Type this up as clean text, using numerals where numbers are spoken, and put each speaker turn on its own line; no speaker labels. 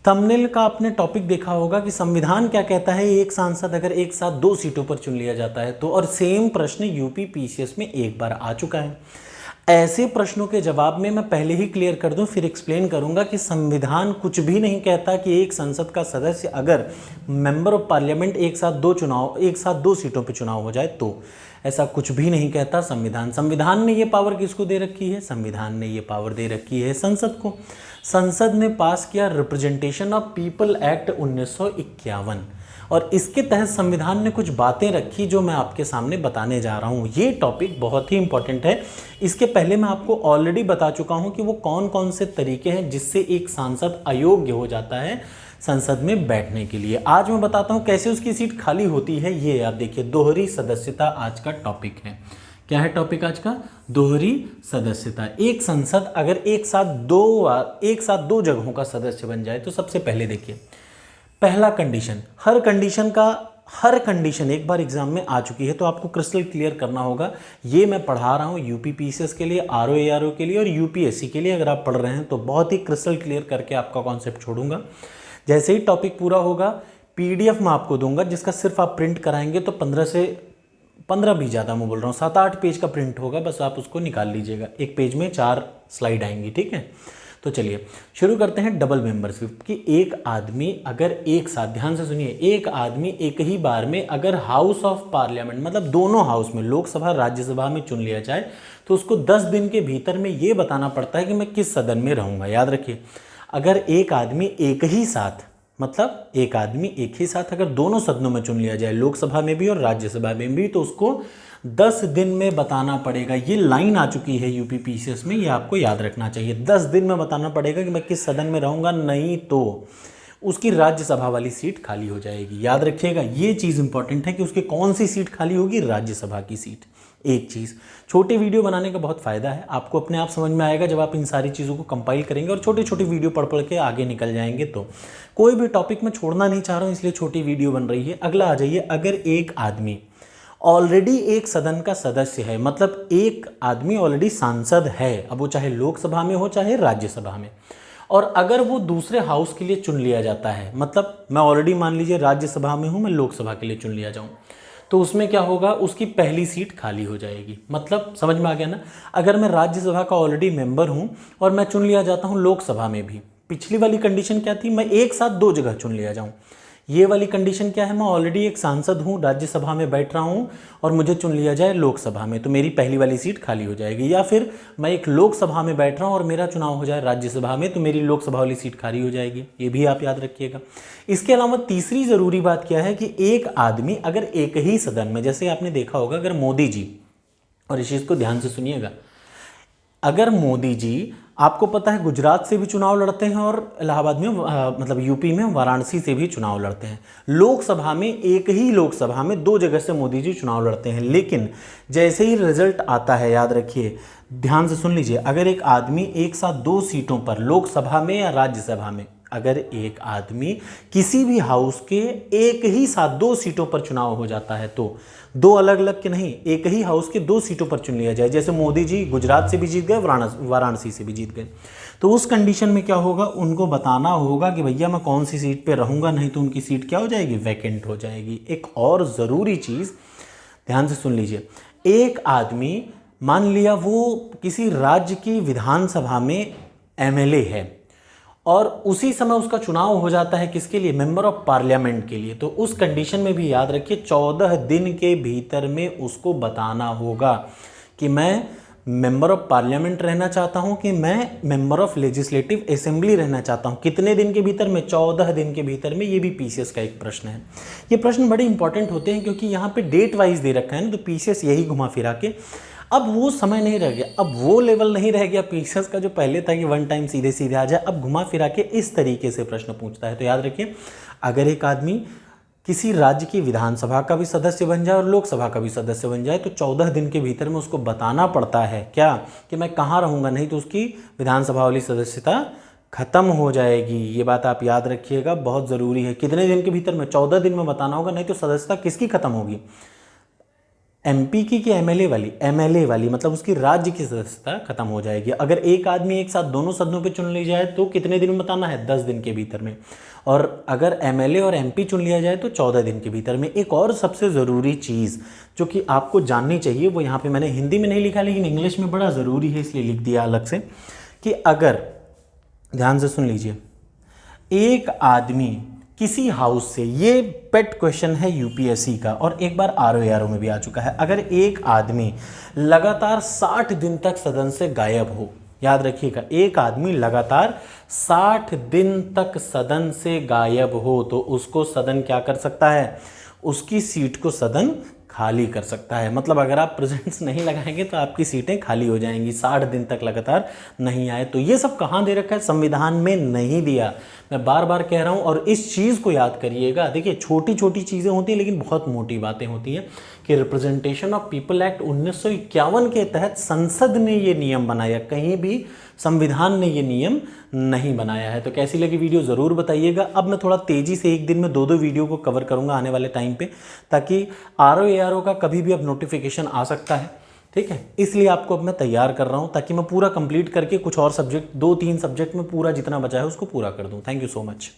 Thumbnail का आपने topic देखा होगा कि संविधान क्या कहता है, एक सांसद अगर एक साथ 2 सीटों पर चुन लिया जाता है तो। और सेम प्रश्न यूपी पीसीएस में एक बार आ चुका है। ऐसे प्रश्नों के जवाब में मैं पहले ही क्लियर कर दूं, फिर एक्सप्लेन करूंगा कि संविधान कुछ भी नहीं कहता कि एक संसद का सदस्य अगर मेंबर ऑफ पार्लियामेंट एक साथ दो सीटों पर चुनाव हो जाए तो। ऐसा कुछ भी नहीं कहता संविधान। संविधान ने ये पावर किसको दे रखी है? संविधान ने ये पावर दे रखी है संसद को। संसद ने पास किया रिप्रेजेंटेशन ऑफ पीपल एक्ट 1951 और इसके तहत संविधान ने कुछ बातें रखी जो मैं आपके सामने बताने जा रहा हूँ। ये टॉपिक बहुत ही इंपॉर्टेंट है। इसके पहले मैं आपको ऑलरेडी बता चुका हूँ कि वो कौन कौन से तरीके हैं जिससे एक सांसद अयोग्य हो जाता है संसद में बैठने के लिए। आज मैं बताता हूँ कैसे उसकी सीट खाली होती है। ये आप देखिए, दोहरी सदस्यता आज का टॉपिक है। क्या है टॉपिक आज का? दोहरी सदस्यता। एक संसद अगर एक साथ दो जगहों का सदस्य बन जाए तो सबसे पहले देखिए, पहला कंडीशन, हर कंडीशन एक बार एग्जाम में आ चुकी है तो आपको क्रिस्टल क्लियर करना होगा। ये मैं पढ़ा रहा हूँ यूपी पीसीएस के लिए, आरओ के लिए और यूपीएससी के लिए। अगर आप पढ़ रहे हैं तो बहुत ही क्रिस्टल क्लियर करके आपका कॉन्सेप्ट छोड़ूंगा। जैसे ही टॉपिक पूरा होगा पीडीएफ मैं आपको दूंगा जिसका सिर्फ आप प्रिंट कराएंगे तो 15 भी ज़्यादा मैं बोल रहा हूँ, 7-8 पेज का प्रिंट होगा, बस आप उसको निकाल लीजिएगा। एक पेज में 4 स्लाइड आएंगी, ठीक है। तो चलिए शुरू करते हैं डबल मेंबरशिप कि एक आदमी अगर एक साथ, ध्यान से सुनिए, एक आदमी एक ही बार में अगर हाउस ऑफ पार्लियामेंट मतलब दोनों हाउस में, लोकसभा राज्यसभा में चुन लिया जाए तो उसको 10 दिन के भीतर में ये बताना पड़ता है कि मैं किस सदन में रहूँगा। याद रखिए, अगर एक आदमी एक ही साथ अगर दोनों सदनों में चुन लिया जाए, लोकसभा में भी और राज्यसभा में भी, तो उसको 10 दिन में बताना पड़ेगा। ये लाइन आ चुकी है यूपी पीसीएस में, ये आपको याद रखना चाहिए। 10 दिन में बताना पड़ेगा कि मैं किस सदन में रहूंगा, नहीं तो उसकी राज्यसभा वाली सीट खाली हो जाएगी। याद रखिएगा, ये चीज़ इंपॉर्टेंट है कि उसकी कौन सी सीट खाली होगी, राज्यसभा की सीट। एक चीज़, छोटे वीडियो बनाने का बहुत फ़ायदा है, आपको अपने आप समझ में आएगा जब आप इन सारी चीज़ों को कंपाइल करेंगे और छोटे छोटे वीडियो पढ़ के आगे निकल जाएंगे। तो कोई भी टॉपिक मैं छोड़ना नहीं चाह रहा हूँ, इसलिए छोटी वीडियो बन रही है। अगला आ जाइए, अगर एक आदमी ऑलरेडी एक सदन का सदस्य है, मतलब एक आदमी ऑलरेडी सांसद है, अब वो चाहे लोकसभा में हो चाहे राज्यसभा में, और अगर वो दूसरे हाउस के लिए चुन लिया जाता है, मतलब मैं ऑलरेडी मान लीजिए राज्यसभा में हूँ, मैं लोकसभा के लिए चुन लिया जाऊँ, तो उसमें क्या होगा, उसकी पहली सीट खाली हो जाएगी। मतलब समझ में आ गया ना। अगर मैं राज्यसभा का ऑलरेडी मेंबर हूँ और मैं चुन लिया जाता हूँ लोकसभा में भी, पिछली वाली कंडीशन क्या थी, मैं एक साथ 2 जगह चुन लिया जाऊँ। ये वाली कंडीशन क्या है, मैं ऑलरेडी एक सांसद हूँ, राज्यसभा में बैठ रहा हूँ और मुझे चुन लिया जाए लोकसभा में, तो मेरी पहली वाली सीट खाली हो जाएगी। या फिर मैं एक लोकसभा में बैठ रहा हूँ और मेरा चुनाव हो जाए राज्यसभा में, तो मेरी लोकसभा वाली सीट खाली हो जाएगी। ये भी आप याद रखिएगा। इसके अलावा तीसरी ज़रूरी बात क्या है कि एक आदमी अगर एक ही सदन में, जैसे आपने देखा होगा अगर मोदी जी, और इस चीज़ को ध्यान से सुनिएगा, अगर मोदी जी, आपको पता है गुजरात से भी चुनाव लड़ते हैं और इलाहाबाद में मतलब यूपी में वाराणसी से भी चुनाव लड़ते हैं। लोकसभा में, एक ही लोकसभा में 2 जगह से मोदी जी चुनाव लड़ते हैं। लेकिन जैसे ही रिजल्ट आता है, याद रखिए, ध्यान से सुन लीजिए, अगर एक आदमी एक साथ 2 सीटों पर, लोकसभा में या राज्यसभा में, अगर एक आदमी किसी भी हाउस के एक ही साथ 2 सीटों पर चुनाव हो जाता है, तो 2 अलग अलग के नहीं, एक ही हाउस के 2 सीटों पर चुन लिया जाए, जैसे मोदी जी गुजरात से भी जीत गए, वाराणसी से भी जीत गए, तो उस कंडीशन में क्या होगा, उनको बताना होगा कि भैया मैं कौन सी सीट पे रहूंगा, नहीं तो उनकी सीट क्या हो जाएगी, वैकेंट हो जाएगी। एक और ज़रूरी चीज़ ध्यान से सुन लीजिए, एक आदमी मान लिया वो किसी राज्य की विधानसभा में एमएलए है और उसी समय उसका चुनाव हो जाता है किसके लिए, मेंबर ऑफ पार्लियामेंट के लिए, तो उस कंडीशन में भी याद रखिए 14 दिन के भीतर में उसको बताना होगा कि मैं मेंबर ऑफ पार्लियामेंट रहना चाहता हूं कि मैं मेंबर ऑफ लेजिस्लेटिव असेंबली रहना चाहता हूं। कितने दिन के भीतर में, 14 दिन के भीतर में। ये भी पीसीएस का एक प्रश्न है। ये प्रश्न बड़े इंपॉर्टेंट होते हैं क्योंकि यहाँ पे डेट वाइज दे रखा है ना, तो पीसीएस यही घुमा फिरा के, अब वो समय नहीं रह गया, अब वो लेवल नहीं रह गया पीसीएस का जो पहले था कि 1 टाइम सीधे सीधे आ जाए। अब घुमा फिरा के इस तरीके से प्रश्न पूछता है। तो याद रखिए, अगर एक आदमी किसी राज्य की विधानसभा का भी सदस्य बन जाए और लोकसभा का भी सदस्य बन जाए, तो 14 दिन के भीतर में उसको बताना पड़ता है क्या, कि मैं कहाँ रहूँगा, नहीं तो उसकी विधानसभा वाली सदस्यता खत्म हो जाएगी। ये बात आप याद रखिएगा, बहुत ज़रूरी है। कितने दिन के भीतर में, 14 दिन में बताना होगा, नहीं तो सदस्यता किसकी खत्म होगी, एमपी की एमएलए वाली, एमएलए वाली मतलब उसकी राज्य की सदस्यता खत्म हो जाएगी। अगर एक आदमी एक साथ दोनों सदनों पे चुन ली जाए तो कितने दिन में बताना है, 10 दिन के भीतर में। और अगर एमएलए और एमपी चुन लिया जाए तो 14 दिन के भीतर में। एक और सबसे ज़रूरी चीज़ जो कि आपको जाननी चाहिए, वो यहाँ पे मैंने हिंदी में नहीं लिखा लेकिन इंग्लिश में बड़ा ज़रूरी है इसलिए लिख दिया अलग से, कि अगर, ध्यान से सुन लीजिए, एक आदमी किसी हाउस से, ये पेट क्वेश्चन है यूपीएससी का और एक बार आरओ में भी आ चुका है, अगर एक आदमी लगातार 60 दिन तक सदन से गायब हो, याद रखिएगा, एक आदमी लगातार 60 दिन तक सदन से गायब हो तो उसको सदन क्या कर सकता है, उसकी सीट को सदन खाली कर सकता है। मतलब अगर आप प्रेजेंट्स नहीं लगाएंगे तो आपकी सीटें खाली हो जाएंगी, 60 दिन तक लगातार नहीं आए तो। ये सब कहाँ दे रखा है, संविधान में नहीं दिया, मैं बार बार कह रहा हूँ। और इस चीज़ को याद करिएगा, देखिए छोटी छोटी चीज़ें होती हैं लेकिन बहुत मोटी बातें होती हैं, कि रिप्रेजेंटेशन ऑफ पीपल एक्ट 1951 के तहत संसद ने ये नियम बनाया, कहीं भी संविधान ने ये नियम नहीं बनाया है। तो कैसी लगी वीडियो ज़रूर बताइएगा। अब मैं थोड़ा तेज़ी से एक दिन में 2-2 वीडियो को कवर करूँगा आने वाले टाइम पे, ताकि आरओ का कभी भी अब नोटिफिकेशन आ सकता है, ठीक है, इसलिए आपको अब मैं तैयार कर रहा हूँ ताकि मैं पूरा कंप्लीट करके कुछ और सब्जेक्ट, 2-3 सब्जेक्ट में पूरा जितना बचा है उसको पूरा कर दूँ। Thank you so much.